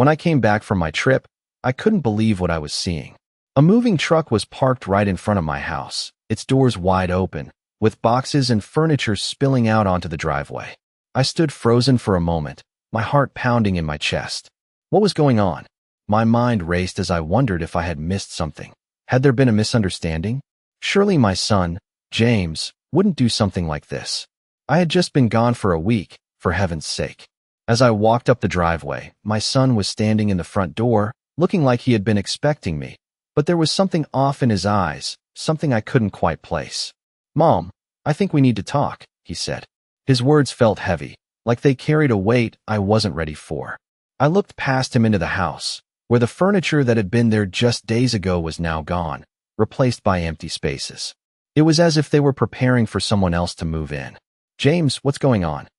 When I came back from my trip, I couldn't believe what I was seeing. A moving truck was parked right in front of my house, its doors wide open, with boxes and furniture spilling out onto the driveway. I stood frozen for a moment, my heart pounding in my chest. What was going on? My mind raced as I wondered if I had missed something. Had there been a misunderstanding? Surely my son, James, wouldn't do something like this. I had just been gone for a week, for heaven's sake. As I walked up the driveway, my son was standing in the front door, looking like he had been expecting me, but there was something off in his eyes, something I couldn't quite place. "Mom, I think we need to talk," he said. His words felt heavy, like they carried a weight I wasn't ready for. I looked past him into the house, where the furniture that had been there just days ago was now gone, replaced by empty spaces. It was as if they were preparing for someone else to move in. "James, what's going on?"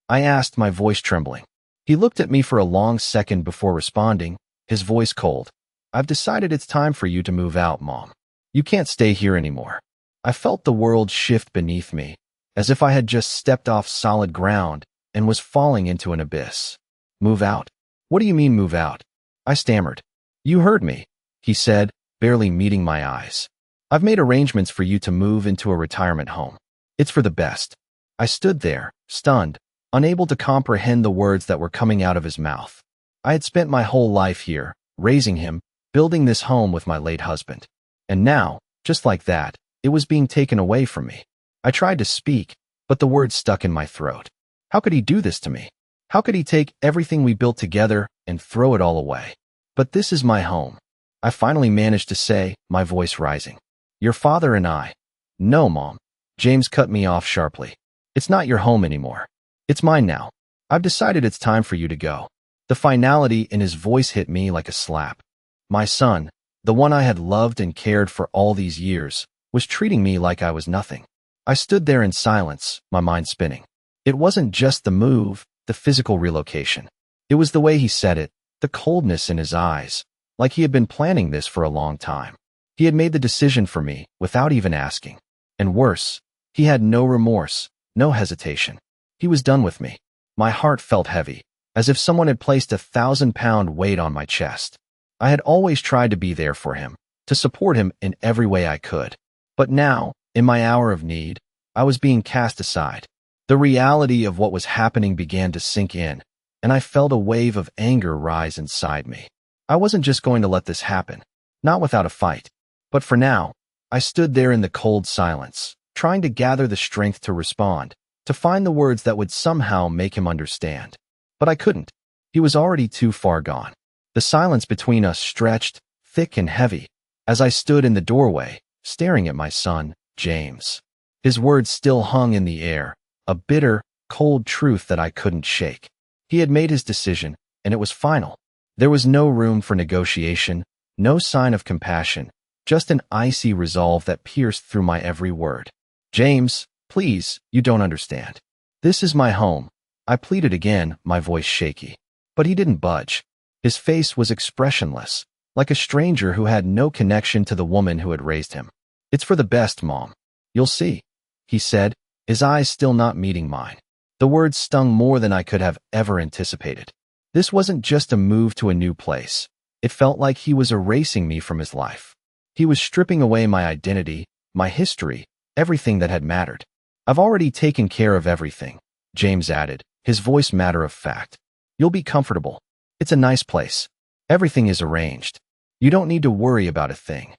I asked, my voice trembling. He looked at me for a long second before responding, his voice cold. "I've decided it's time for you to move out, Mom. You can't stay here anymore." I felt the world shift beneath me, as if I had just stepped off solid ground and was falling into an abyss. "Move out? What do you mean move out?" I stammered. "You heard me," he said, barely meeting my eyes. "I've made arrangements for you to move into a retirement home. It's for the best." I stood there, stunned, unable to comprehend the words that were coming out of his mouth. I had spent my whole life here, raising him, building this home with my late husband. And now, just like that, it was being taken away from me. I tried to speak, but the words stuck in my throat. How could he do this to me? How could he take everything we built together and throw it all away? "But this is my home," I finally managed to say, my voice rising. "Your father and I—" "No, Mom." James cut me off sharply. "It's not your home anymore. It's mine now. I've decided it's time for you to go." The finality in his voice hit me like a slap. My son, the one I had loved and cared for all these years, was treating me like I was nothing. I stood there in silence, my mind spinning. It wasn't just the move, the physical relocation. It was the way he said it, the coldness in his eyes, like he had been planning this for a long time. He had made the decision for me without even asking. And worse, he had no remorse, no hesitation. He was done with me. My heart felt heavy, as if someone had placed 1,000-pound weight on my chest. I had always tried to be there for him, to support him in every way I could. But now, in my hour of need, I was being cast aside. The reality of what was happening began to sink in, and I felt a wave of anger rise inside me. I wasn't just going to let this happen, not without a fight. But for now, I stood there in the cold silence, trying to gather the strength to respond, to find the words that would somehow make him understand. But I couldn't. He was already too far gone. The silence between us stretched, thick and heavy, as I stood in the doorway, staring at my son, James. His words still hung in the air, a bitter, cold truth that I couldn't shake. He had made his decision, and it was final. There was no room for negotiation, no sign of compassion, just an icy resolve that pierced through my every word. "James, please, you don't understand. This is my home," I pleaded again, my voice shaky. But he didn't budge. His face was expressionless, like a stranger who had no connection to the woman who had raised him. "It's for the best, Mom. You'll see," he said, his eyes still not meeting mine. The words stung more than I could have ever anticipated. This wasn't just a move to a new place. It felt like he was erasing me from his life. He was stripping away my identity, my history, everything that had mattered. "I've already taken care of everything," James added, his voice matter of fact. "You'll be comfortable. It's a nice place. Everything is arranged. You don't need to worry about a thing."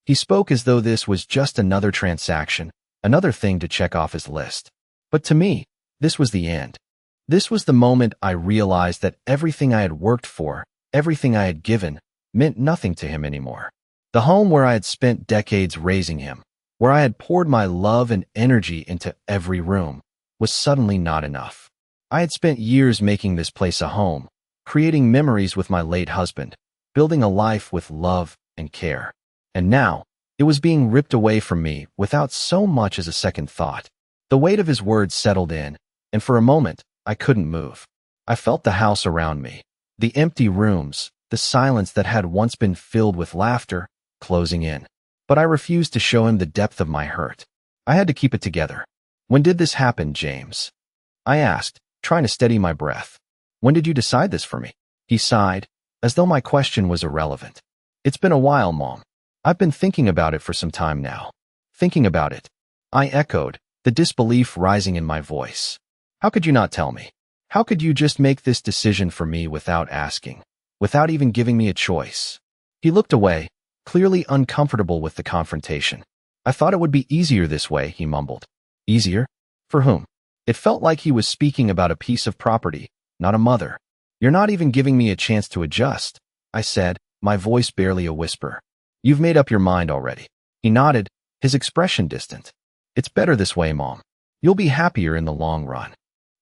He spoke as though this was just another transaction, another thing to check off his list. But to me, this was the end. This was the moment I realized that everything I had worked for, everything I had given, meant nothing to him anymore. The home where I had spent decades raising him, where I had poured my love and energy into every room, was suddenly not enough. I had spent years making this place a home, creating memories with my late husband, building a life with love and care. And now, it was being ripped away from me without so much as a second thought. The weight of his words settled in, and for a moment, I couldn't move. I felt the house around me, the empty rooms, the silence that had once been filled with laughter, closing in. But I refused to show him the depth of my hurt. I had to keep it together. "When did this happen, James?" I asked, trying to steady my breath. "When did you decide this for me?" He sighed, as though my question was irrelevant. It's been a while, Mom. I've been thinking about it for some time now. Thinking about it, I echoed, the disbelief rising in my voice. How could you not tell me? How could you just make this decision for me without asking, without even giving me a choice? He looked away, clearly uncomfortable with the confrontation. I thought it would be easier this way, he mumbled. Easier? For whom? It felt like he was speaking about a piece of property, not a mother. You're not even giving me a chance to adjust, I said, my voice barely a whisper. You've made up your mind already. He nodded, his expression distant. It's better this way, Mom. You'll be happier in the long run.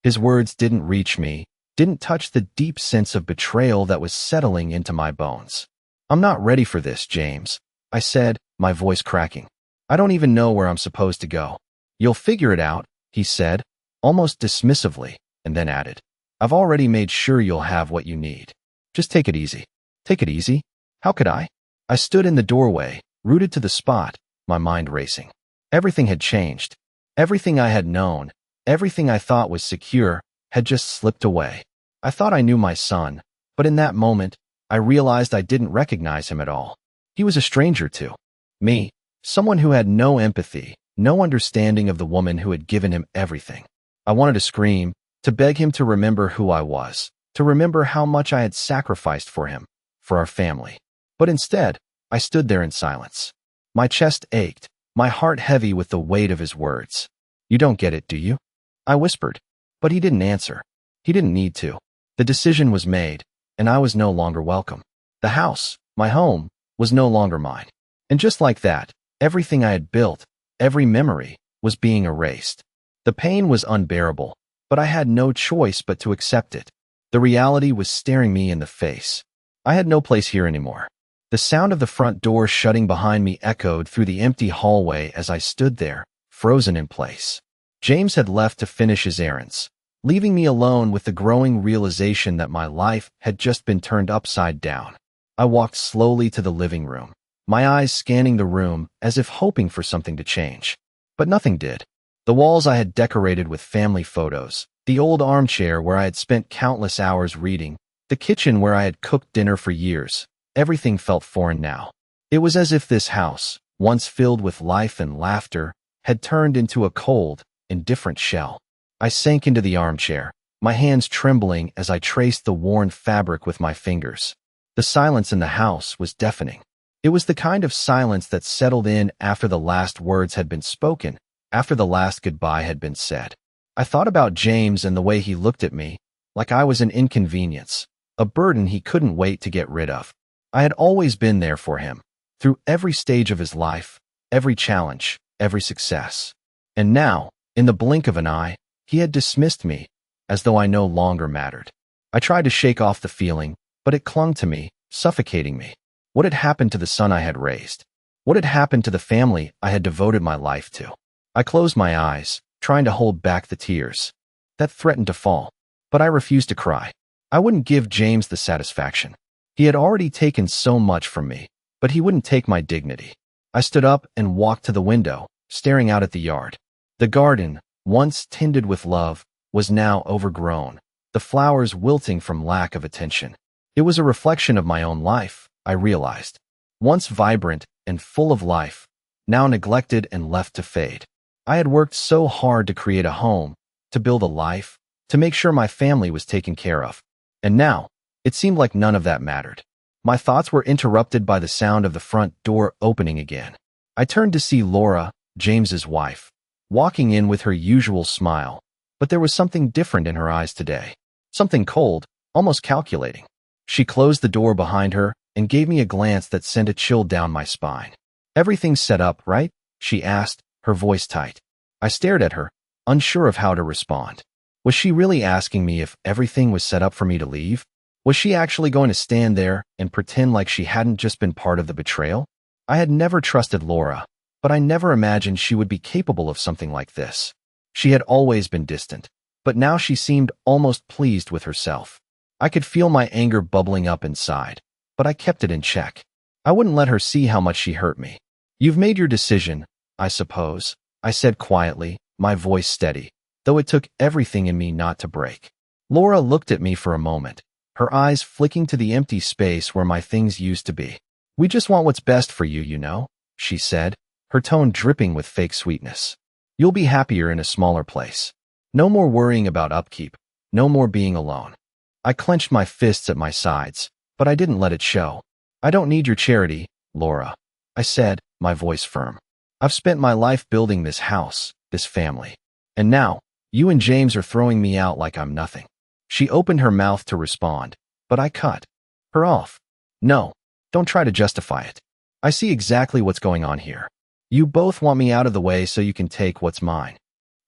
His words didn't reach me, didn't touch the deep sense of betrayal that was settling into my bones. I'm not ready for this, James, I said, my voice cracking. I don't even know where I'm supposed to go. You'll figure it out, he said, almost dismissively, and then added, I've already made sure you'll have what you need. Just take it easy. Take it easy? How could I? I stood in the doorway, rooted to the spot, my mind racing. Everything had changed. Everything I had known, everything I thought was secure, had just slipped away. I thought I knew my son, but in that moment, I realized I didn't recognize him at all. He was a stranger to me, someone who had no empathy, no understanding of the woman who had given him everything. I wanted to scream, to beg him to remember who I was, to remember how much I had sacrificed for him, for our family. But instead, I stood there in silence. My chest ached, my heart heavy with the weight of his words. You don't get it, do you? I whispered. But he didn't answer. He didn't need to. The decision was made, and I was no longer welcome. The house, my home, was no longer mine. And just like that, everything I had built, every memory, was being erased. The pain was unbearable, but I had no choice but to accept it. The reality was staring me in the face. I had no place here anymore. The sound of the front door shutting behind me echoed through the empty hallway as I stood there, frozen in place. James had left to finish his errands, leaving me alone with the growing realization that my life had just been turned upside down. I walked slowly to the living room, my eyes scanning the room as if hoping for something to change. But nothing did. The walls I had decorated with family photos, the old armchair where I had spent countless hours reading, the kitchen where I had cooked dinner for years, everything felt foreign now. It was as if this house, once filled with life and laughter, had turned into a cold, indifferent shell. I sank into the armchair, my hands trembling as I traced the worn fabric with my fingers. The silence in the house was deafening. It was the kind of silence that settled in after the last words had been spoken, after the last goodbye had been said. I thought about James and the way he looked at me, like I was an inconvenience, a burden he couldn't wait to get rid of. I had always been there for him, through every stage of his life, every challenge, every success. And now, in the blink of an eye, he had dismissed me, as though I no longer mattered. I tried to shake off the feeling, but it clung to me, suffocating me. What had happened to the son I had raised? What had happened to the family I had devoted my life to? I closed my eyes, trying to hold back the tears that threatened to fall, but I refused to cry. I wouldn't give James the satisfaction. He had already taken so much from me, but he wouldn't take my dignity. I stood up and walked to the window, staring out at the yard. The garden, once tended with love, was now overgrown, the flowers wilting from lack of attention. It was a reflection of my own life, I realized. Once vibrant and full of life, now neglected and left to fade. I had worked so hard to create a home, to build a life, to make sure my family was taken care of. And now, it seemed like none of that mattered. My thoughts were interrupted by the sound of the front door opening again. I turned to see Laura, James's wife, walking in with her usual smile, but there was something different in her eyes today. Something cold, almost calculating. She closed the door behind her and gave me a glance that sent a chill down my spine. Everything's set up, right? She asked, her voice tight. I stared at her, unsure of how to respond. Was she really asking me if everything was set up for me to leave? Was she actually going to stand there and pretend like she hadn't just been part of the betrayal? I had never trusted Laura, but I never imagined she would be capable of something like this. She had always been distant, but now she seemed almost pleased with herself. I could feel my anger bubbling up inside, but I kept it in check. I wouldn't let her see how much she hurt me. You've made your decision, I suppose, I said quietly, my voice steady, though it took everything in me not to break. Laura looked at me for a moment, her eyes flicking to the empty space where my things used to be. "We just want what's best for you, you know," she said, her tone dripping with fake sweetness. "You'll be happier in a smaller place. No more worrying about upkeep. No more being alone." I clenched my fists at my sides, but I didn't let it show. "I don't need your charity, Laura," I said, my voice firm. "I've spent my life building this house, this family. And now, you and James are throwing me out like I'm nothing." She opened her mouth to respond, but I cut her off. "No, don't try to justify it. I see exactly what's going on here. You both want me out of the way so you can take what's mine."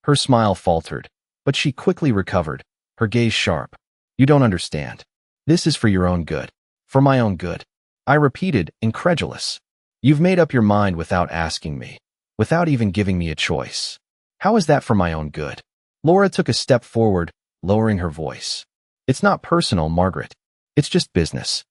Her smile faltered, but she quickly recovered, her gaze sharp. "You don't understand. This is for your own good. For my own good." I repeated, incredulous. "You've made up your mind without asking me, without even giving me a choice. How is that for my own good?" Laura took a step forward, lowering her voice. "It's not personal, Margaret. It's just business."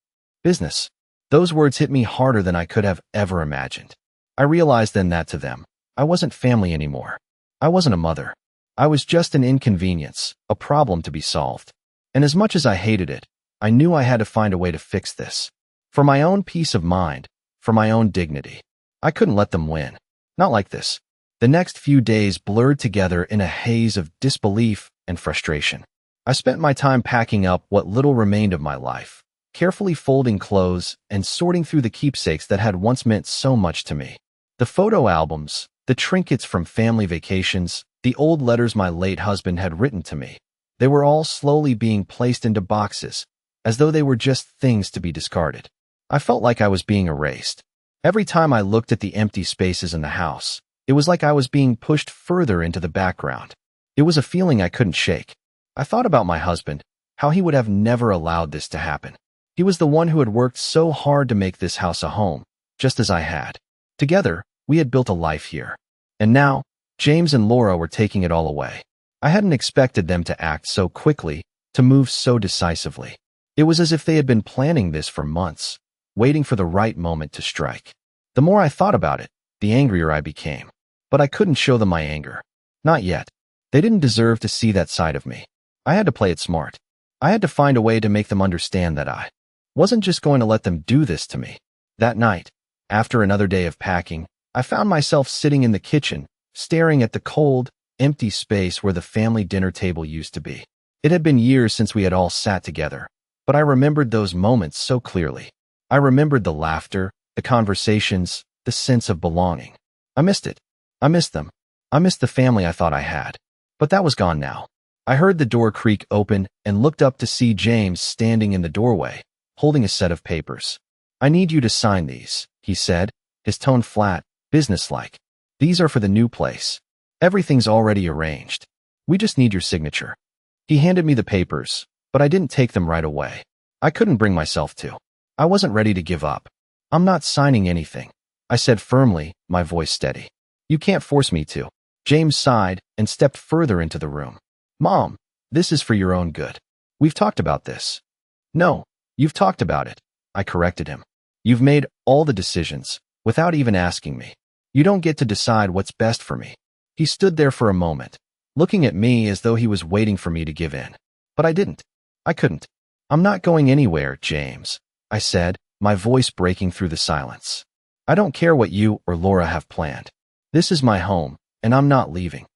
Business. Those words hit me harder than I could have ever imagined. I realized then that to them, I wasn't family anymore. I wasn't a mother. I was just an inconvenience, a problem to be solved. And as much as I hated it, I knew I had to find a way to fix this. For my own peace of mind, for my own dignity. I couldn't let them win. Not like this. The next few days blurred together in a haze of disbelief and frustration. I spent my time packing up what little remained of my life, carefully folding clothes and sorting through the keepsakes that had once meant so much to me. The photo albums, the trinkets from family vacations, the old letters my late husband had written to me. They were all slowly being placed into boxes, as though they were just things to be discarded. I felt like I was being erased. Every time I looked at the empty spaces in the house, it was like I was being pushed further into the background. It was a feeling I couldn't shake. I thought about my husband, how he would have never allowed this to happen. He was the one who had worked so hard to make this house a home, just as I had. Together, we had built a life here. And now, James and Laura were taking it all away. I hadn't expected them to act so quickly, to move so decisively. It was as if they had been planning this for months, waiting for the right moment to strike. The more I thought about it, the angrier I became. But I couldn't show them my anger. Not yet. They didn't deserve to see that side of me. I had to play it smart. I had to find a way to make them understand that I wasn't just going to let them do this to me. That night, after another day of packing, I found myself sitting in the kitchen, staring at the cold, empty space where the family dinner table used to be. It had been years since we had all sat together, but I remembered those moments so clearly. I remembered the laughter, the conversations, the sense of belonging. I missed it. I missed them. I missed the family I thought I had. But that was gone now. I heard the door creak open and looked up to see James standing in the doorway, holding a set of papers. "I need you to sign these," he said, his tone flat, businesslike. "These are for the new place. Everything's already arranged. We just need your signature." He handed me the papers, but I didn't take them right away. I couldn't bring myself to. I wasn't ready to give up. "I'm not signing anything," I said firmly, my voice steady. "You can't force me to." James sighed and stepped further into the room. "Mom, this is for your own good. We've talked about this." "No, you've talked about it," I corrected him. "You've made all the decisions, without even asking me. You don't get to decide what's best for me." He stood there for a moment, looking at me as though he was waiting for me to give in. But I didn't. I couldn't. "I'm not going anywhere, James," I said, my voice breaking through the silence. "I don't care what you or Laura have planned. This is my home, and I'm not leaving."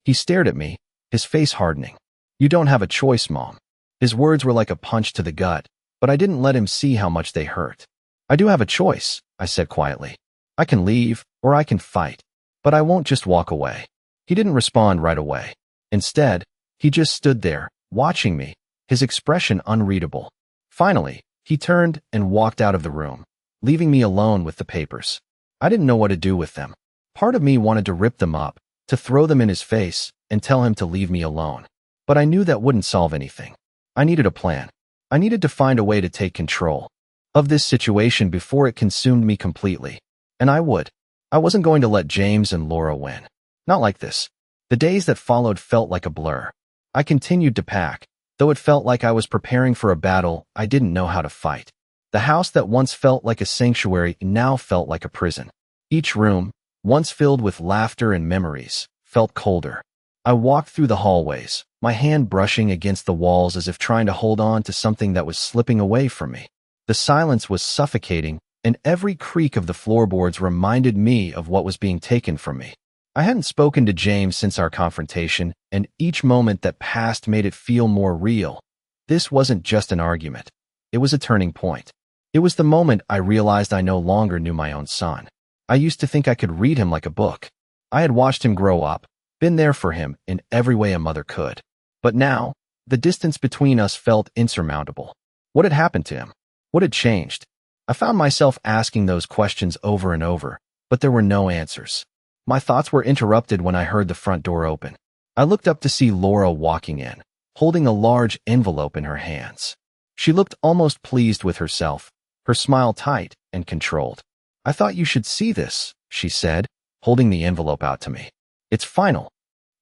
He stared at me, his face hardening. "You don't have a choice, Mom." His words were like a punch to the gut, but I didn't let him see how much they hurt. "I do have a choice," I said quietly. "I can leave, or I can fight. But I won't just walk away." He didn't respond right away. Instead, he just stood there, watching me, his expression unreadable. Finally, he turned and walked out of the room, leaving me alone with the papers. I didn't know what to do with them. Part of me wanted to rip them up, to throw them in his face, and tell him to leave me alone. But I knew that wouldn't solve anything. I needed a plan. I needed to find a way to take control of this situation before it consumed me completely. And I would. I wasn't going to let James and Laura win. Not like this. The days that followed felt like a blur. I continued to pack, though it felt like I was preparing for a battle I didn't know how to fight. The house that once felt like a sanctuary now felt like a prison. Each room, once filled with laughter and memories, felt colder. I walked through the hallways, my hand brushing against the walls as if trying to hold on to something that was slipping away from me. The silence was suffocating, and every creak of the floorboards reminded me of what was being taken from me. I hadn't spoken to James since our confrontation, and each moment that passed made it feel more real. This wasn't just an argument. It was a turning point. It was the moment I realized I no longer knew my own son. I used to think I could read him like a book. I had watched him grow up, been there for him in every way a mother could. But now, the distance between us felt insurmountable. What had happened to him? What had changed? I found myself asking those questions over and over, but there were no answers. My thoughts were interrupted when I heard the front door open. I looked up to see Laura walking in, holding a large envelope in her hands. She looked almost pleased with herself, her smile tight and controlled. "I thought you should see this," she said, holding the envelope out to me. "It's final."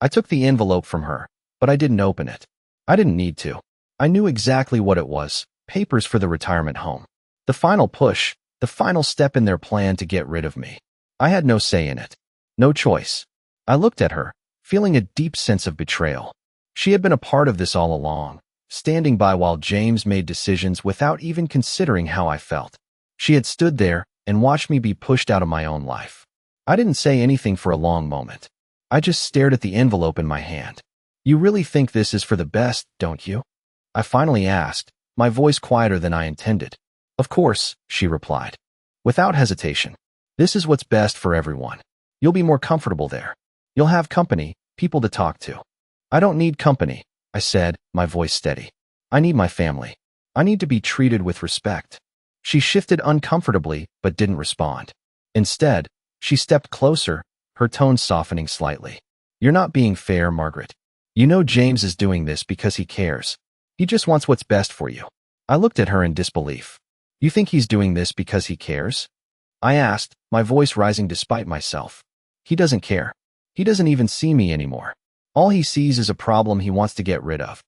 I took the envelope from her, but I didn't open it. I didn't need to. I knew exactly what it was: papers for the retirement home. The final push, the final step in their plan to get rid of me. I had no say in it. No choice. I looked at her, feeling a deep sense of betrayal. She had been a part of this all along, standing by while James made decisions without even considering how I felt. She had stood there and watched me be pushed out of my own life. I didn't say anything for a long moment. I just stared at the envelope in my hand. "You really think this is for the best, don't you?" I finally asked, my voice quieter than I intended. "Of course," she replied, without hesitation. "This is what's best for everyone. You'll be more comfortable there. You'll have company, people to talk to." "I don't need company," I said, my voice steady. "I need my family. I need to be treated with respect." She shifted uncomfortably but didn't respond. Instead, she stepped closer, her tone softening slightly. "You're not being fair, Margaret. You know James is doing this because he cares. He just wants what's best for you." I looked at her in disbelief. "You think he's doing this because he cares?" I asked, my voice rising despite myself. "He doesn't care. He doesn't even see me anymore. All he sees is a problem he wants to get rid of."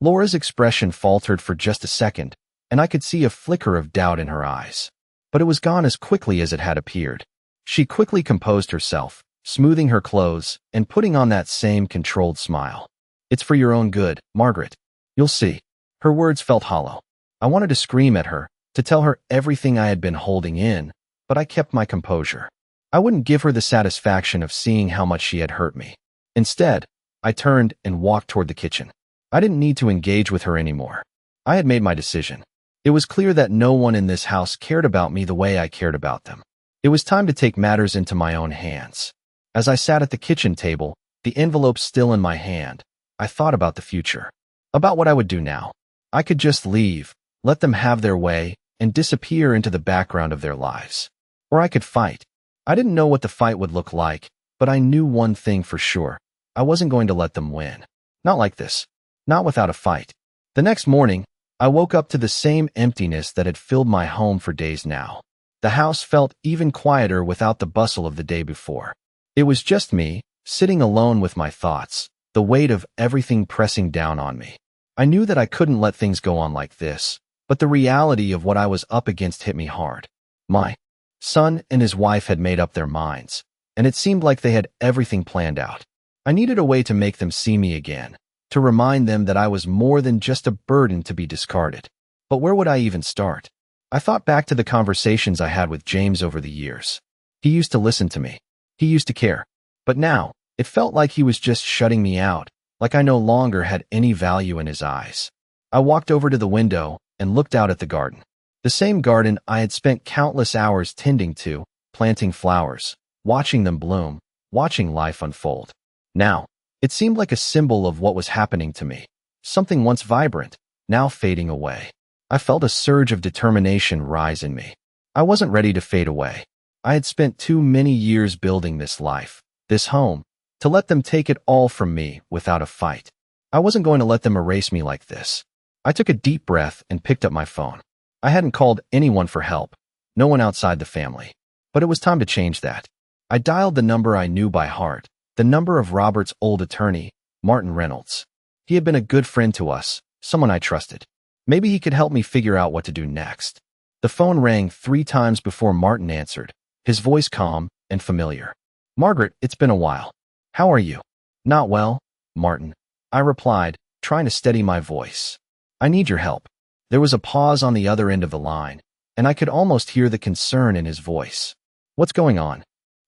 Laura's expression faltered for just a second, and I could see a flicker of doubt in her eyes. But it was gone as quickly as it had appeared. She quickly composed herself, smoothing her clothes and putting on that same controlled smile. "It's for your own good, Margaret. You'll see." Her words felt hollow. I wanted to scream at her, to tell her everything I had been holding in, but I kept my composure. I wouldn't give her the satisfaction of seeing how much she had hurt me. Instead, I turned and walked toward the kitchen. I didn't need to engage with her anymore. I had made my decision. It was clear that no one in this house cared about me the way I cared about them. It was time to take matters into my own hands. As I sat at the kitchen table, the envelope still in my hand, I thought about the future. About what I would do now. I could just leave, let them have their way, and disappear into the background of their lives. Or I could fight. I didn't know what the fight would look like, but I knew one thing for sure. I wasn't going to let them win. Not like this. Not without a fight. The next morning, I woke up to the same emptiness that had filled my home for days now. The house felt even quieter without the bustle of the day before. It was just me, sitting alone with my thoughts, the weight of everything pressing down on me. I knew that I couldn't let things go on like this, but the reality of what I was up against hit me hard. My son and his wife had made up their minds, and it seemed like they had everything planned out. I needed a way to make them see me again, to remind them that I was more than just a burden to be discarded. But where would I even start? I thought back to the conversations I had with James over the years. He used to listen to me. He used to care. But now, it felt like he was just shutting me out, like I no longer had any value in his eyes. I walked over to the window and looked out at the garden. The same garden I had spent countless hours tending to, planting flowers, watching them bloom, watching life unfold. Now, it seemed like a symbol of what was happening to me. Something once vibrant, now fading away. I felt a surge of determination rise in me. I wasn't ready to fade away. I had spent too many years building this life, this home, to let them take it all from me without a fight. I wasn't going to let them erase me like this. I took a deep breath and picked up my phone. I hadn't called anyone for help, no one outside the family. But it was time to change that. I dialed the number I knew by heart, the number of Robert's old attorney, Martin Reynolds. He had been a good friend to us, someone I trusted. Maybe he could help me figure out what to do next. The phone rang 3 times before Martin answered, his voice calm and familiar. "Margaret, it's been a while. How are you?" "Not well. Martin, I replied, trying to steady my voice. I need your help. There was a pause on the other end of the line, and I could almost hear the concern in his voice. What's going on?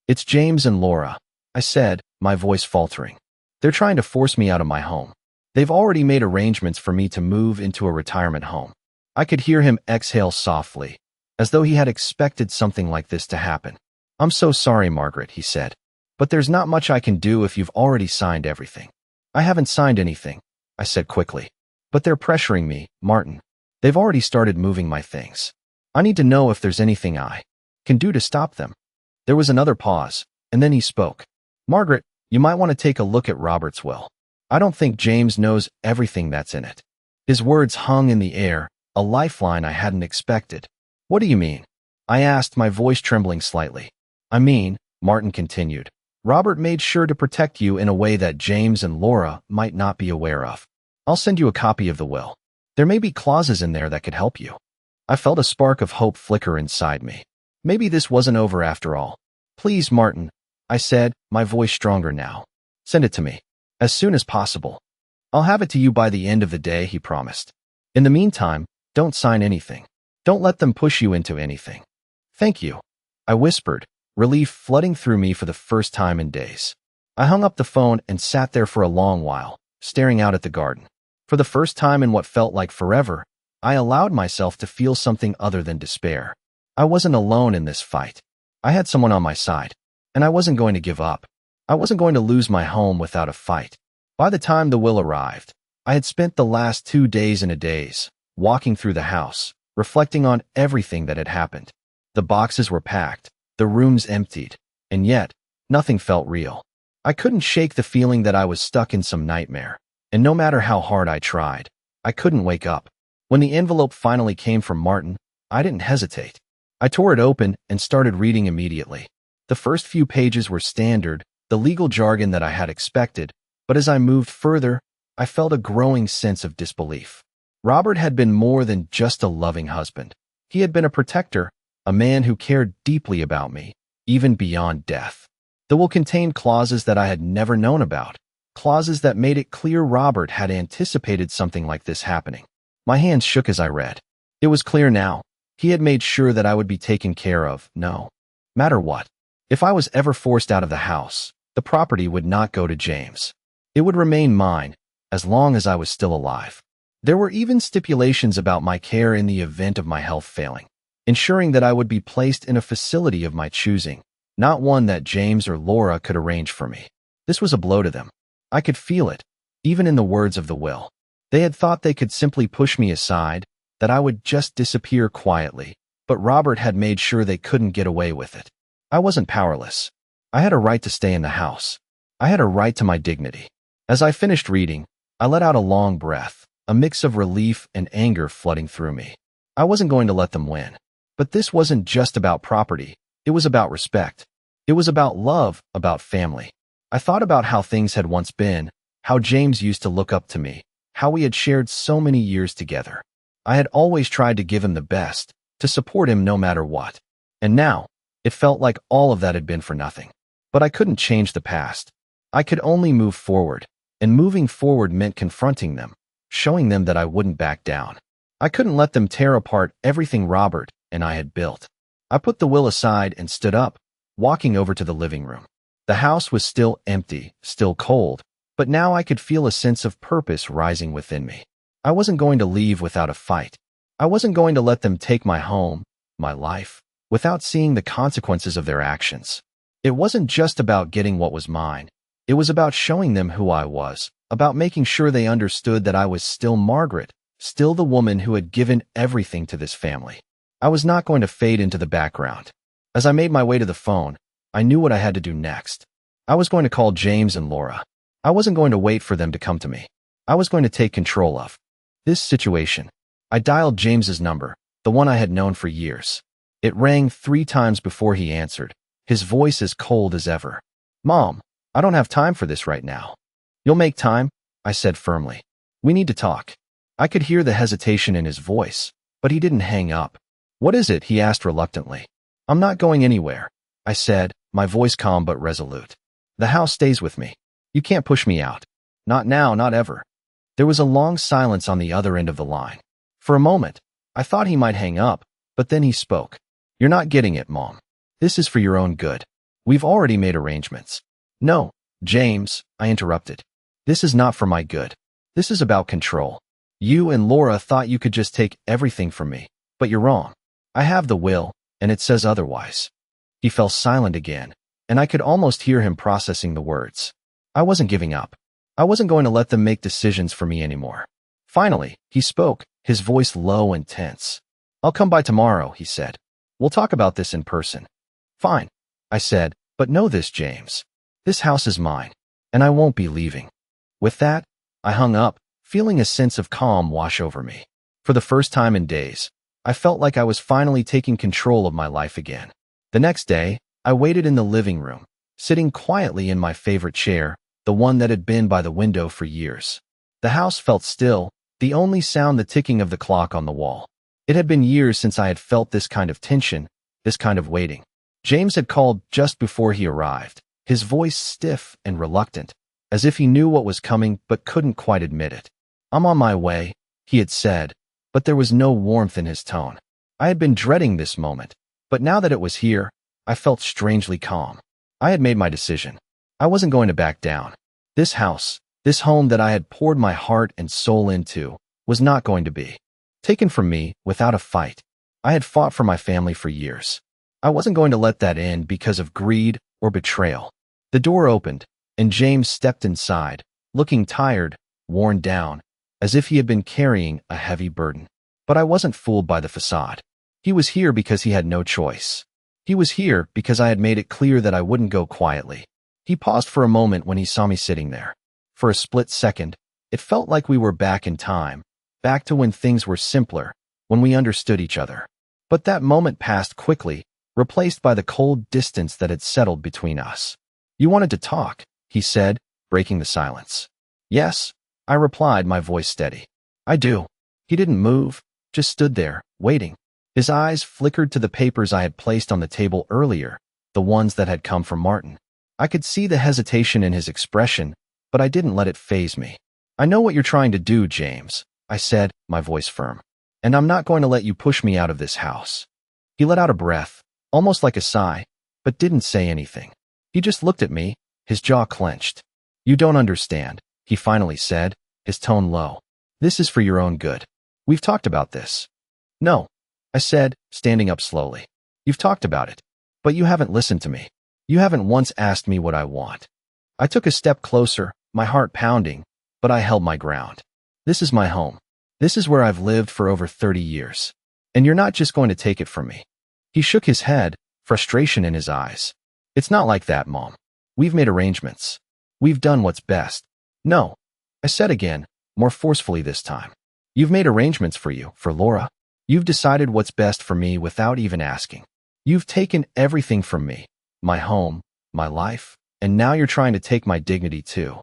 It's James and Laura, I said, my voice faltering. They're trying to force me out of my home. They've already made arrangements for me to move into a retirement home. I could hear him exhale softly, as though he had expected something like this to happen. I'm so sorry, Margaret, he said. But there's not much I can do if you've already signed everything. I haven't signed anything, I said quickly. But they're pressuring me, Martin. They've already started moving my things. I need to know if there's anything I can do to stop them. There was another pause, and then he spoke. Margaret, you might want to take a look at Robert's will. I don't think James knows everything that's in it. His words hung in the air, a lifeline I hadn't expected. What do you mean? I asked, my voice trembling slightly. I mean, Martin continued, Robert made sure to protect you in a way that James and Laura might not be aware of. I'll send you a copy of the will. There may be clauses in there that could help you. I felt a spark of hope flicker inside me. Maybe this wasn't over after all. Please, Martin, I said, my voice stronger now. Send it to me. As soon as possible. I'll have it to you by the end of the day, he promised. In the meantime, don't sign anything. Don't let them push you into anything. Thank you, I whispered, relief flooding through me for the first time in days. I hung up the phone and sat there for a long while, staring out at the garden. For the first time in what felt like forever, I allowed myself to feel something other than despair. I wasn't alone in this fight. I had someone on my side, and I wasn't going to give up. I wasn't going to lose my home without a fight. By the time the will arrived, I had spent the last 2 days and a days walking through the house, reflecting on everything that had happened. The boxes were packed, the rooms emptied, and yet, nothing felt real. I couldn't shake the feeling that I was stuck in some nightmare, and no matter how hard I tried, I couldn't wake up. When the envelope finally came from Martin, I didn't hesitate. I tore it open and started reading immediately. The first few pages were standard, the legal jargon that I had expected, but as I moved further, I felt a growing sense of disbelief. Robert had been more than just a loving husband. He had been a protector, a man who cared deeply about me, even beyond death. The will contained clauses that I had never known about, clauses that made it clear Robert had anticipated something like this happening. My hands shook as I read. It was clear now. He had made sure that I would be taken care of, no matter what. If I was ever forced out of the house, the property would not go to James. It would remain mine, as long as I was still alive. There were even stipulations about my care in the event of my health failing, ensuring that I would be placed in a facility of my choosing, not one that James or Laura could arrange for me. This was a blow to them. I could feel it, even in the words of the will. They had thought they could simply push me aside, that I would just disappear quietly, but Robert had made sure they couldn't get away with it. I wasn't powerless. I had a right to stay in the house. I had a right to my dignity. As I finished reading, I let out a long breath, a mix of relief and anger flooding through me. I wasn't going to let them win. But this wasn't just about property. It was about respect. It was about love, about family. I thought about how things had once been, how James used to look up to me, how we had shared so many years together. I had always tried to give him the best, to support him no matter what. And now, it felt like all of that had been for nothing. But I couldn't change the past. I could only move forward, and moving forward meant confronting them, showing them that I wouldn't back down. I couldn't let them tear apart everything Robert and I had built. I put the will aside and stood up, walking over to the living room. The house was still empty, still cold, but now I could feel a sense of purpose rising within me. I wasn't going to leave without a fight. I wasn't going to let them take my home, my life, without seeing the consequences of their actions. It wasn't just about getting what was mine. It was about showing them who I was, about making sure they understood that I was still Margaret, still the woman who had given everything to this family. I was not going to fade into the background. As I made my way to the phone, I knew what I had to do next. I was going to call James and Laura. I wasn't going to wait for them to come to me. I was going to take control of this situation. I dialed James's number, the one I had known for years. It rang 3 times before he answered, his voice as cold as ever. Mom, I don't have time for this right now. You'll make time, I said firmly. We need to talk. I could hear the hesitation in his voice, but he didn't hang up. What is it? He asked reluctantly. I'm not going anywhere, I said, my voice calm but resolute. The house stays with me. You can't push me out. Not now, not ever. There was a long silence on the other end of the line. For a moment, I thought he might hang up, but then he spoke. You're not getting it, Mom. This is for your own good. We've already made arrangements. No, James, I interrupted. This is not for my good. This is about control. You and Laura thought you could just take everything from me, but you're wrong. I have the will, and it says otherwise. He fell silent again, and I could almost hear him processing the words. I wasn't giving up. I wasn't going to let them make decisions for me anymore. Finally, he spoke, his voice low and tense. I'll come by tomorrow, he said. We'll talk about this in person. Fine, I said, but know this, James. This house is mine, and I won't be leaving. With that, I hung up, feeling a sense of calm wash over me. For the first time in days, I felt like I was finally taking control of my life again. The next day, I waited in the living room, sitting quietly in my favorite chair, the one that had been by the window for years. The house felt still, the only sound the ticking of the clock on the wall. It had been years since I had felt this kind of tension, this kind of waiting. James had called just before he arrived, his voice stiff and reluctant, as if he knew what was coming but couldn't quite admit it. I'm on my way, he had said, but there was no warmth in his tone. I had been dreading this moment, but now that it was here, I felt strangely calm. I had made my decision. I wasn't going to back down. This house, this home that I had poured my heart and soul into, was not going to be taken from me without a fight. I had fought for my family for years. I wasn't going to let that end because of greed or betrayal. The door opened, and James stepped inside, looking tired, worn down, as if he had been carrying a heavy burden. But I wasn't fooled by the facade. He was here because he had no choice. He was here because I had made it clear that I wouldn't go quietly. He paused for a moment when he saw me sitting there. For a split second, it felt like we were back in time, back to when things were simpler, when we understood each other. But that moment passed quickly, replaced by the cold distance that had settled between us. You wanted to talk, he said, breaking the silence. Yes, I replied, my voice steady. I do. He didn't move, just stood there, waiting. His eyes flickered to the papers I had placed on the table earlier, the ones that had come from Martin. I could see the hesitation in his expression, but I didn't let it faze me. I know what you're trying to do, James, I said, my voice firm. And I'm not going to let you push me out of this house. He let out a breath, almost like a sigh, but didn't say anything. He just looked at me, his jaw clenched. You don't understand, he finally said, his tone low. This is for your own good. We've talked about this. No, I said, standing up slowly. You've talked about it, but you haven't listened to me. You haven't once asked me what I want. I took a step closer, my heart pounding, but I held my ground. This is my home. This is where I've lived for over 30 years. And you're not just going to take it from me. He shook his head, frustration in his eyes. It's not like that, Mom. We've made arrangements. We've done what's best. No, I said again, more forcefully this time. You've made arrangements for you, for Laura. You've decided what's best for me without even asking. You've taken everything from me, my home, my life, and now you're trying to take my dignity too.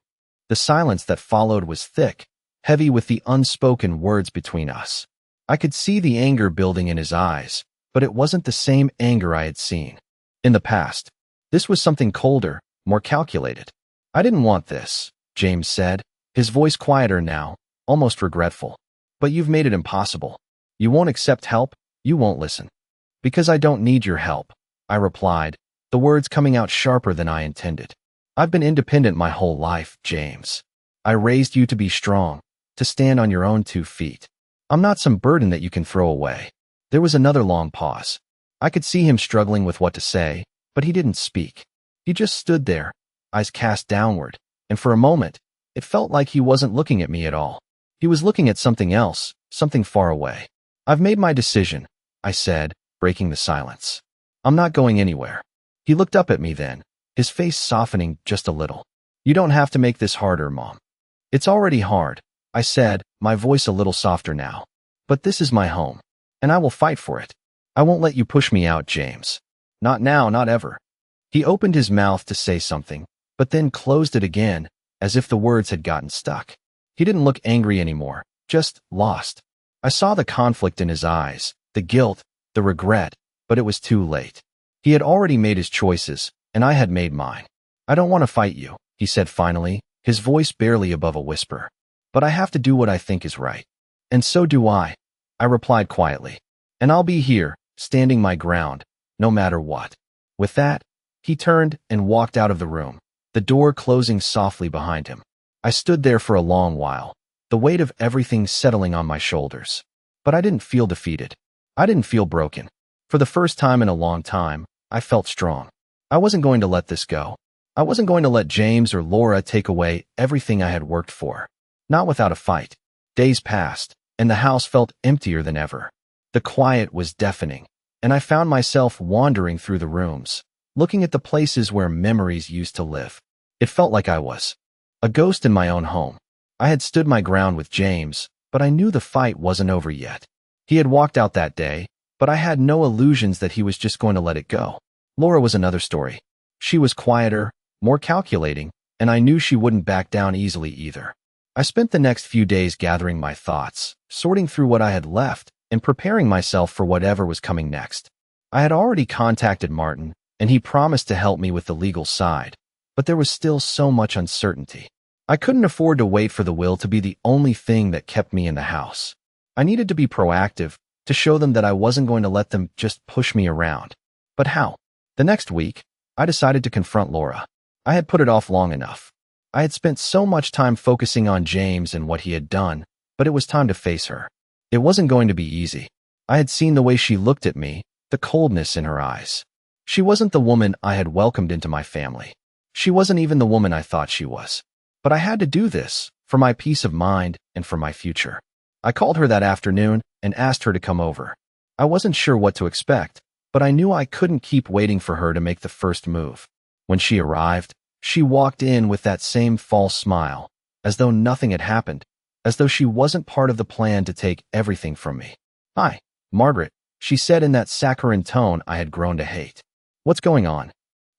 The silence that followed was thick, heavy with the unspoken words between us. I could see the anger building in his eyes, but it wasn't the same anger I had seen in the past. This was something colder, more calculated. I didn't want this, James said, his voice quieter now, almost regretful. But you've made it impossible. You won't accept help, you won't listen. Because I don't need your help, I replied, the words coming out sharper than I intended. I've been independent my whole life, James. I raised you to be strong, to stand on your own 2 feet. I'm not some burden that you can throw away. There was another long pause. I could see him struggling with what to say, but he didn't speak. He just stood there, eyes cast downward, and for a moment, it felt like he wasn't looking at me at all. He was looking at something else, something far away. I've made my decision, I said, breaking the silence. I'm not going anywhere. He looked up at me then, his face softening just a little. You don't have to make this harder, Mom. It's already hard, I said, my voice a little softer now. But this is my home, and I will fight for it. I won't let you push me out, James. Not now, not ever. He opened his mouth to say something, but then closed it again, as if the words had gotten stuck. He didn't look angry anymore, just lost. I saw the conflict in his eyes, the guilt, the regret, but it was too late. He had already made his choices, and I had made mine. I don't want to fight you, he said finally, his voice barely above a whisper. But I have to do what I think is right. And so do I replied quietly. And I'll be here, standing my ground, no matter what. With that, he turned and walked out of the room, the door closing softly behind him. I stood there for a long while, the weight of everything settling on my shoulders. But I didn't feel defeated. I didn't feel broken. For the first time in a long time, I felt strong. I wasn't going to let this go. I wasn't going to let James or Laura take away everything I had worked for. Not without a fight. Days passed, and the house felt emptier than ever. The quiet was deafening, and I found myself wandering through the rooms, looking at the places where memories used to live. It felt like I was a ghost in my own home. I had stood my ground with James, but I knew the fight wasn't over yet. He had walked out that day, but I had no illusions that he was just going to let it go. Laura was another story. She was quieter, more calculating, and I knew she wouldn't back down easily either. I spent the next few days gathering my thoughts, sorting through what I had left, and preparing myself for whatever was coming next. I had already contacted Martin, and he promised to help me with the legal side, but there was still so much uncertainty. I couldn't afford to wait for the will to be the only thing that kept me in the house. I needed to be proactive, to show them that I wasn't going to let them just push me around. But how? The next week, I decided to confront Laura. I had put it off long enough. I had spent so much time focusing on James and what he had done, but it was time to face her. It wasn't going to be easy. I had seen the way she looked at me, the coldness in her eyes. She wasn't the woman I had welcomed into my family. She wasn't even the woman I thought she was. But I had to do this, for my peace of mind and for my future. I called her that afternoon and asked her to come over. I wasn't sure what to expect, but I knew I couldn't keep waiting for her to make the first move. When she arrived, she walked in with that same false smile, as though nothing had happened, as though she wasn't part of the plan to take everything from me. "Hi, Margaret," she said in that saccharine tone I had grown to hate. "What's going on?"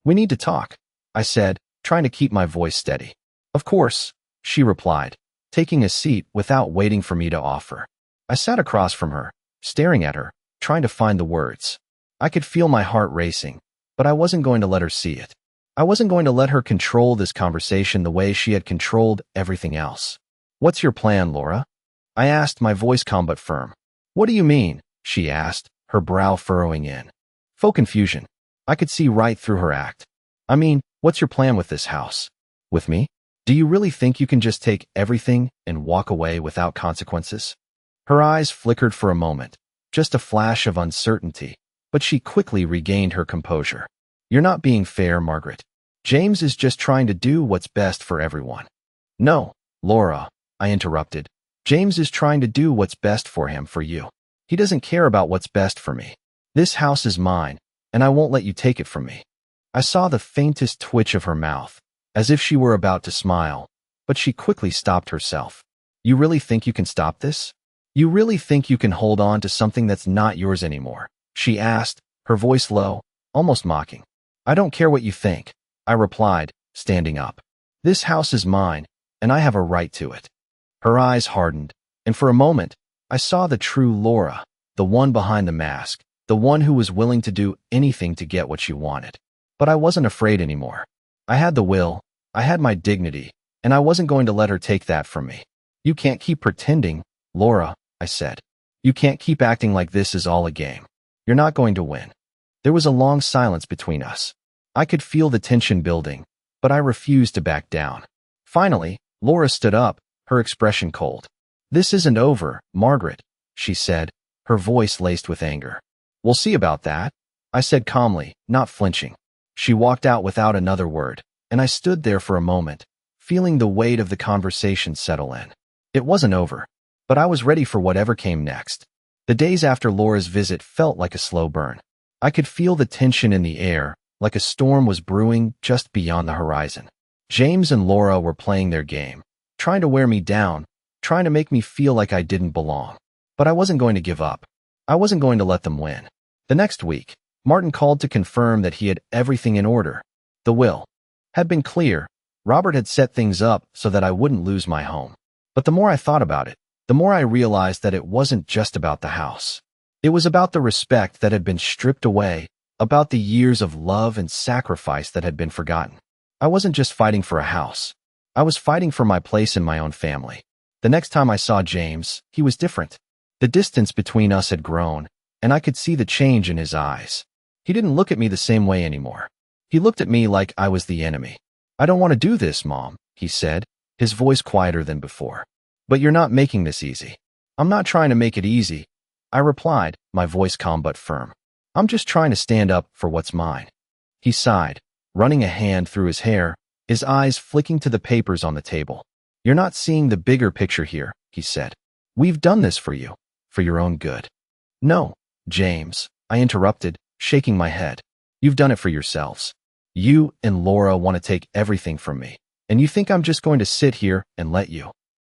"We need to talk," I said, trying to keep my voice steady. "Of course," she replied, taking a seat without waiting for me to offer. I sat across from her, staring at her, trying to find the words. I could feel my heart racing, but I wasn't going to let her see it. I wasn't going to let her control this conversation the way she had controlled everything else. "What's your plan, Laura?" I asked, my voice calm but firm. "What do you mean?" she asked, her brow furrowing in. Faux confusion. I could see right through her act. "I mean, what's your plan with this house? With me? Do you really think you can just take everything and walk away without consequences?" Her eyes flickered for a moment, just a flash of uncertainty, but she quickly regained her composure. "You're not being fair, Margaret. James is just trying to do what's best for everyone." "No, Laura," I interrupted. "James is trying to do what's best for him, for you. He doesn't care about what's best for me. This house is mine, and I won't let you take it from me." I saw the faintest twitch of her mouth, as if she were about to smile, but she quickly stopped herself. "You really think you can stop this? You really think you can hold on to something that's not yours anymore?" she asked, her voice low, almost mocking. "I don't care what you think," I replied, standing up. "This house is mine, and I have a right to it." Her eyes hardened, and for a moment, I saw the true Laura, the one behind the mask, the one who was willing to do anything to get what she wanted. But I wasn't afraid anymore. I had the will, I had my dignity, and I wasn't going to let her take that from me. "You can't keep pretending, Laura," I said. "You can't keep acting like this is all a game. You're not going to win." There was a long silence between us. I could feel the tension building, but I refused to back down. Finally, Laura stood up, her expression cold. "This isn't over, Margaret," she said, her voice laced with anger. "We'll see about that," I said calmly, not flinching. She walked out without another word, and I stood there for a moment, feeling the weight of the conversation settle in. It wasn't over, but I was ready for whatever came next. The days after Laura's visit felt like a slow burn. I could feel the tension in the air, like a storm was brewing just beyond the horizon. James and Laura were playing their game, trying to wear me down, trying to make me feel like I didn't belong. But I wasn't going to give up. I wasn't going to let them win. The next week, Martin called to confirm that he had everything in order. The will had been clear. Robert had set things up so that I wouldn't lose my home. But the more I thought about it, the more I realized that it wasn't just about the house. It was about the respect that had been stripped away, about the years of love and sacrifice that had been forgotten. I wasn't just fighting for a house. I was fighting for my place in my own family. The next time I saw James, he was different. The distance between us had grown, and I could see the change in his eyes. He didn't look at me the same way anymore. He looked at me like I was the enemy. "I don't want to do this, Mom," he said, his voice quieter than before. "But you're not making this easy." "I'm not trying to make it easy," I replied, my voice calm but firm. "I'm just trying to stand up for what's mine." He sighed, running a hand through his hair, his eyes flicking to the papers on the table. "You're not seeing the bigger picture here," he said. "We've done this for you, for your own good." "No, James," I interrupted, shaking my head. "You've done it for yourselves. You and Laura want to take everything from me, and you think I'm just going to sit here and let you?"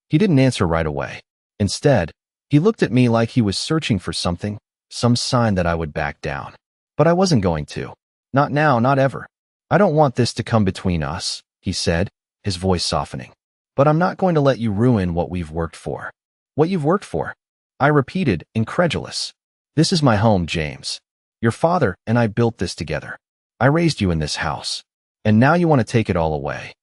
He didn't answer right away. Instead, he looked at me like he was searching for something, some sign that I would back down. But I wasn't going to. Not now, not ever. "I don't want this to come between us," he said, his voice softening. "But I'm not going to let you ruin what we've worked for." "What you've worked for?" I repeated, incredulous. "This is my home, James. Your father and I built this together. I raised you in this house, and now you want to take it all away."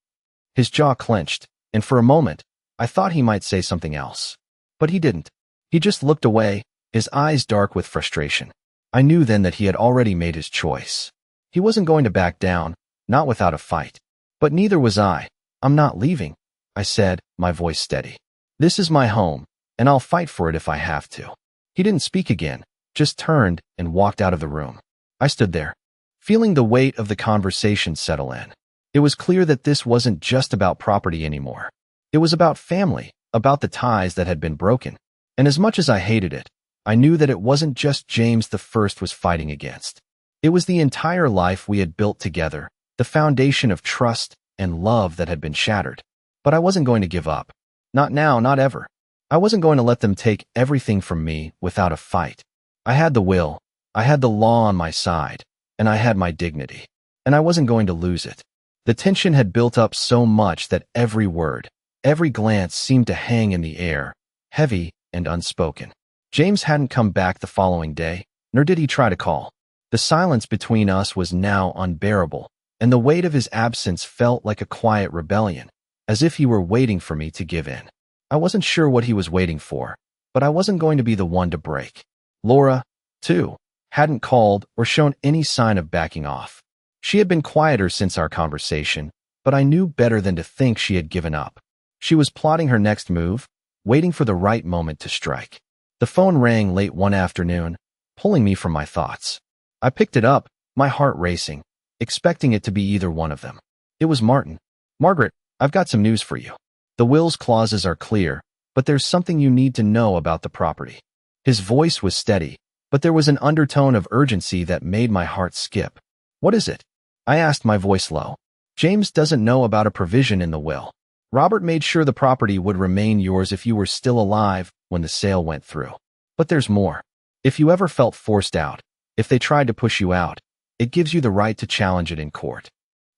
His jaw clenched, and for a moment, I thought he might say something else. But he didn't. He just looked away, his eyes dark with frustration. I knew then that he had already made his choice. He wasn't going to back down, not without a fight. But neither was I. "I'm not leaving," I said, my voice steady. "This is my home, and I'll fight for it if I have to." He didn't speak again, just turned and walked out of the room. I stood there, feeling the weight of the conversation settle in. It was clear that this wasn't just about property anymore. It was about family, about the ties that had been broken. And as much as I hated it, I knew that it wasn't just James the First was fighting against. It was the entire life we had built together, the foundation of trust and love that had been shattered. But I wasn't going to give up. Not now, not ever. I wasn't going to let them take everything from me without a fight. I had the will, I had the law on my side, and I had my dignity. And I wasn't going to lose it. The tension had built up so much that every word, every glance seemed to hang in the air, heavy and unspoken. James hadn't come back the following day, nor did he try to call. The silence between us was now unbearable, and the weight of his absence felt like a quiet rebellion, as if he were waiting for me to give in. I wasn't sure what he was waiting for, but I wasn't going to be the one to break. Laura, too, hadn't called or shown any sign of backing off. She had been quieter since our conversation, but I knew better than to think she had given up. She was plotting her next move, waiting for the right moment to strike. The phone rang late one afternoon, pulling me from my thoughts. I picked it up, my heart racing, expecting it to be either one of them. It was Martin. "Margaret, I've got some news for you. The will's clauses are clear, but there's something you need to know about the property." His voice was steady, but there was an undertone of urgency that made my heart skip. "What is it?" I asked, my voice low. "James doesn't know about a provision in the will. Robert made sure the property would remain yours if you were still alive when the sale went through. But there's more. If you ever felt forced out, if they tried to push you out, it gives you the right to challenge it in court."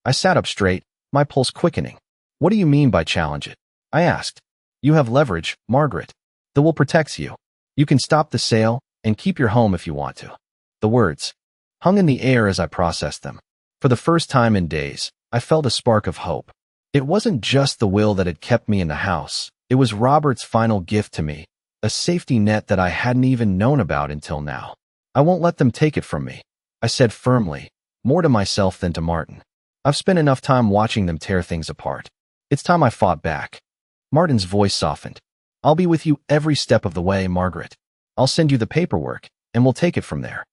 I sat up straight, my pulse quickening. "What do you mean by challenge it?" I asked. "You have leverage, Margaret. The will protects you. You can stop the sale and keep your home if you want to." The words hung in the air as I processed them. For the first time in days, I felt a spark of hope. It wasn't just the will that had kept me in the house. It was Robert's final gift to me, a safety net that I hadn't even known about until now. "I won't let them take it from me," I said firmly, more to myself than to Martin. "I've spent enough time watching them tear things apart. It's time I fought back." Martin's voice softened. "I'll be with you every step of the way, Margaret. I'll send you the paperwork, and we'll take it from there."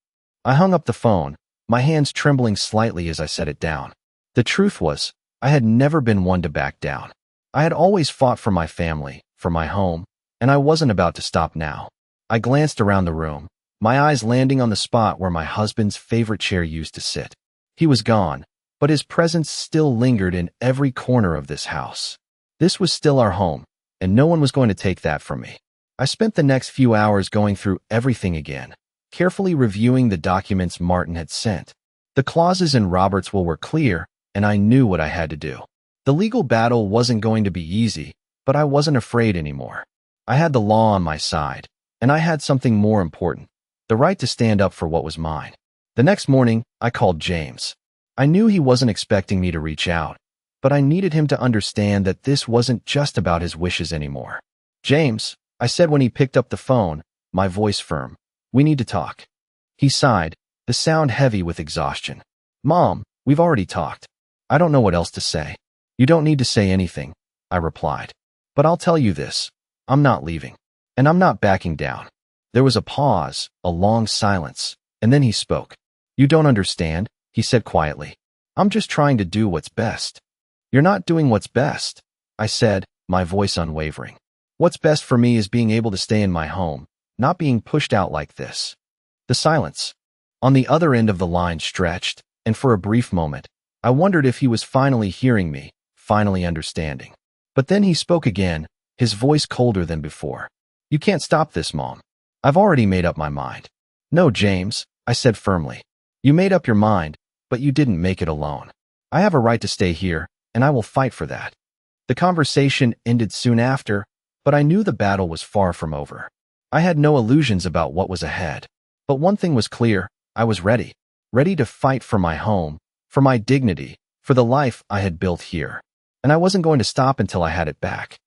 I hung up the phone, my hands trembling slightly as I set it down. The truth was, I had never been one to back down. I had always fought for my family, for my home, and I wasn't about to stop now. I glanced around the room, my eyes landing on the spot where my husband's favorite chair used to sit. He was gone, but his presence still lingered in every corner of this house. This was still our home, and no one was going to take that from me. I spent the next few hours going through everything again, carefully reviewing the documents Martin had sent. The clauses in Robert's will were clear, and I knew what I had to do. The legal battle wasn't going to be easy, but I wasn't afraid anymore. I had the law on my side, and I had something more important, the right to stand up for what was mine. The next morning, I called James. I knew he wasn't expecting me to reach out, but I needed him to understand that this wasn't just about his wishes anymore. "James," I said when he picked up the phone, my voice firm. "We need to talk." He sighed, the sound heavy with exhaustion. "Mom, we've already talked. I don't know what else to say." "You don't need to say anything," I replied. "But I'll tell you this. I'm not leaving. And I'm not backing down." There was a pause, a long silence, and then he spoke. "You don't understand," he said quietly. "I'm just trying to do what's best." "You're not doing what's best," I said, my voice unwavering. "What's best for me is being able to stay in my home, not being pushed out like this." The silence on the other end of the line stretched, and for a brief moment, I wondered if he was finally hearing me, finally understanding. But then he spoke again, his voice colder than before. "You can't stop this, Mom. I've already made up my mind." "No, James," I said firmly. "You made up your mind, but you didn't make it alone. I have a right to stay here, and I will fight for that." The conversation ended soon after, but I knew the battle was far from over. I had no illusions about what was ahead. But one thing was clear, I was ready. Ready to fight for my home, for my dignity, for the life I had built here. And I wasn't going to stop until I had it back.